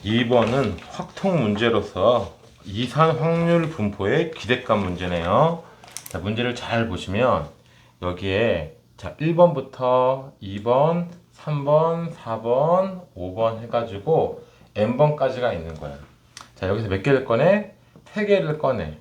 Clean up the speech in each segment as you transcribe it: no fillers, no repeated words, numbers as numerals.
2번은 확통 문제로서 이산 확률 분포의 기대값 문제네요. 자, 문제를 잘 보시면 여기에 자 1번부터 2번, 3번, 4번, 5번 해가지고 n번까지가 있는 거야. 자, 여기서 몇 개를 꺼내? 3개를 꺼내.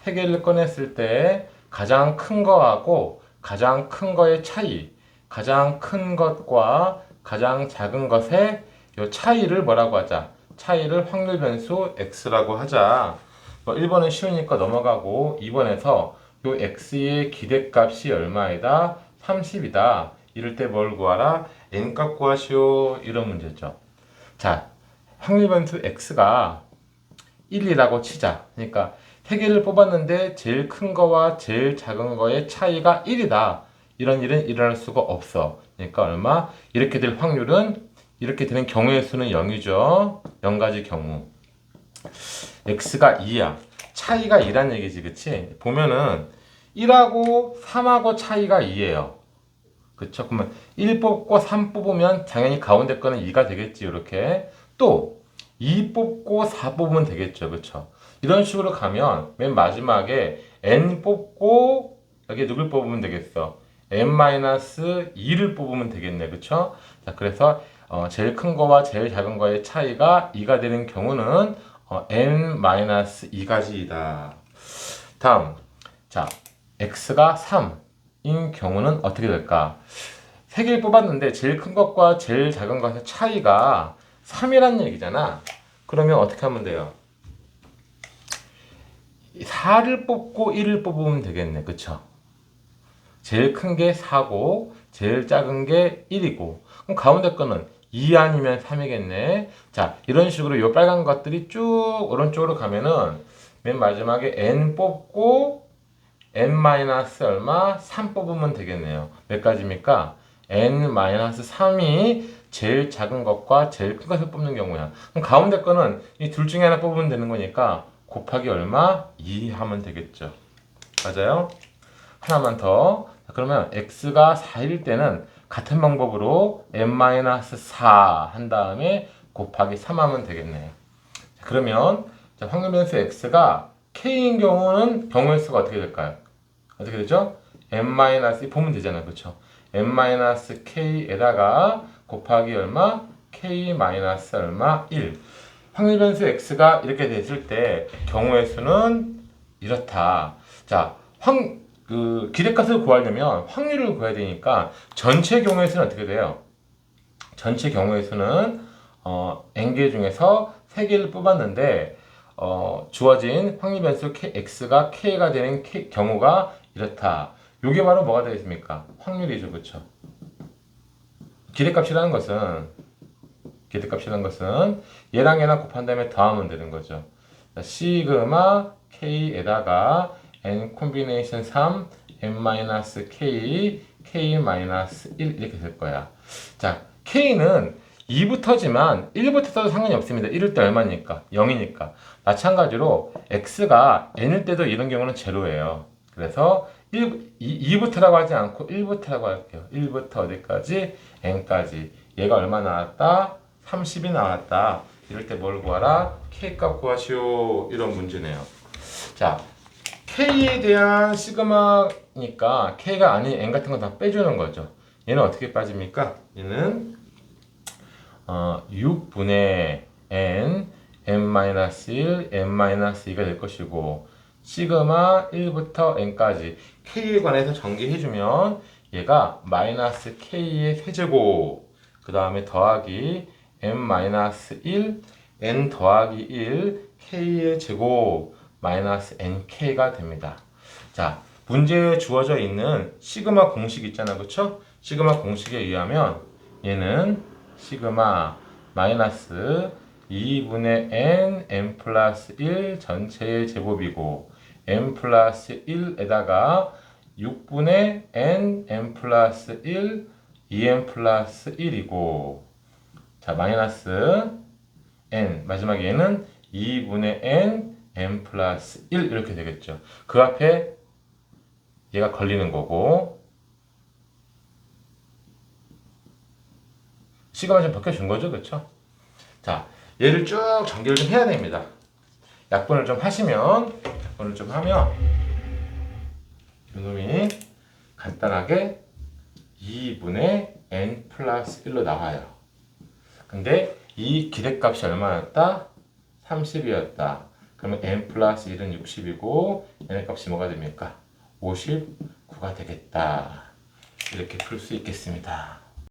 3개를 꺼냈을 때 가장 큰 거하고 가장 큰 거의 차이, 가장 큰 것과 가장 작은 것의 이 차이를 뭐라고 하자? 차이를 확률 변수 x라고 하자. 1번은 쉬우니까 넘어가고 2번에서 이 x의 기대값이 얼마이다? 30이다. 이럴 때 뭘 구하라? n값 구하시오. 이런 문제죠. 자, 확률 변수 x가 1이라고 치자. 그러니까 3개를 뽑았는데 제일 큰 거와 제일 작은 거의 차이가 1이다. 이런 일은 일어날 수가 없어. 그러니까 얼마? 이렇게 될 확률은 이렇게 되는 경우의 수는 0이죠. 0가지 경우. x가 2야. 차이가 2란 얘기지, 그치? 보면은 1하고 3하고 차이가 2예요. 그쵸? 그러면 1 뽑고 3 뽑으면 당연히 가운데 거는 2가 되겠지, 이렇게. 또 2 뽑고 4 뽑으면 되겠죠, 그쵸? 이런 식으로 가면 맨 마지막에 n 뽑고 여기 누굴 뽑으면 되겠어? n-2를 뽑으면 되겠네, 그쵸? 자, 그래서 제일 큰 거와 제일 작은 거의 차이가 2가 되는 경우는 n-2가지이다. 다음, 자, x가 3인 경우는 어떻게 될까? 3개를 뽑았는데 제일 큰 것과 제일 작은 것의 차이가 3이란 얘기잖아. 그러면 어떻게 하면 돼요? 4를 뽑고 1을 뽑으면 되겠네. 그쵸? 제일 큰 게 4고 제일 작은 게 1이고 그럼 가운데 거는 2 아니면 3이겠네. 자, 이런 식으로 요 빨간 것들이 쭉 오른쪽으로 가면은 맨 마지막에 n 뽑고 n 마이너스 얼마? 3 뽑으면 되겠네요. 몇 가지입니까? n 마이너스 3이 제일 작은 것과 제일 큰 것을 뽑는 경우야. 그럼 가운데 거는 이 둘 중에 하나 뽑으면 되는 거니까 곱하기 얼마? 2 하면 되겠죠. 맞아요? 하나만 더. 그러면 x가 4일 때는 같은 방법으로 n-4 한 다음에 곱하기 3 하면 되겠네요. 그러면 확률 변수 x가 k인 경우는 경우의 수가 어떻게 될까요? 어떻게 되죠? n- 보면 되잖아요. 그렇죠? n-k에다가 곱하기 얼마? k- 얼마? 1. 확률 변수 x가 이렇게 됐을 때 경우의 수는 이렇다. 자, 기대값을 구하려면 확률을 구해야 되니까 전체 경우의 수는 어떻게 돼요? 전체 경우의 수는 n개 중에서 3개를 뽑았는데 주어진 확률 변수 x가 k가 되는 경우가 이렇다. 이게 바로 뭐가 되겠습니까? 확률이죠. 그렇죠? 기대값이라는 것은 얘랑 얘랑 곱한 다음에 더하면 되는 거죠. 시그마 k에다가 n 콤비네이션 3 n-k k-1 이렇게 될 거야. 자, k는 2부터지만 1부터 써도 상관이 없습니다. 1일 때 얼마니까? 0이니까. 마찬가지로 x가 n일 때도 이런 경우는 제로예요. 그래서 2부터라고 하지 않고 1부터라고 할게요. 1부터 어디까지? n까지. 얘가 얼마 나왔다? 30이 나왔다. 이럴 때 뭘 구하라? k값 구하시오. 이런 문제네요. 자, k에 대한 시그마니까 k가 아닌 n 같은 건 다 빼주는 거죠. 얘는 어떻게 빠집니까? 얘는 6분의 n, n-1, n-2가 될 것이고 시그마 1부터 n까지 k에 관해서 전개해주면 얘가 마이너스 k의 세제곱 그 다음에 더하기 n-1, n 더하기 1, k의 제곱 마이너스 nk가 됩니다. 자, 문제에 주어져 있는 시그마 공식 있잖아, 그쵸? 시그마 공식에 의하면 얘는 시그마 마이너스 2분의 n 플러스 1 전체의 제곱이고 n 플러스 1에다가 6분의 n 플러스 1 2n 플러스 1이고 자, 마이너스 n 마지막에 얘는 2분의 n 플러스 1 이렇게 되겠죠. 그 앞에 얘가 걸리는 거고 시그마 좀 벗겨준 거죠, 그렇죠? 자, 얘를 쭉 전개를 좀 해야 됩니다. 약분을 좀 하시면, 약분을 좀 하면 이놈이 간단하게 2분의 n 플러스 1로 나와요. 근데 이 기대값이 얼마였다? 30이었다. 그러면 n 플러스 1은 60이고 n의 값이 뭐가 됩니까? 59가 되겠다. 이렇게 풀 수 있겠습니다.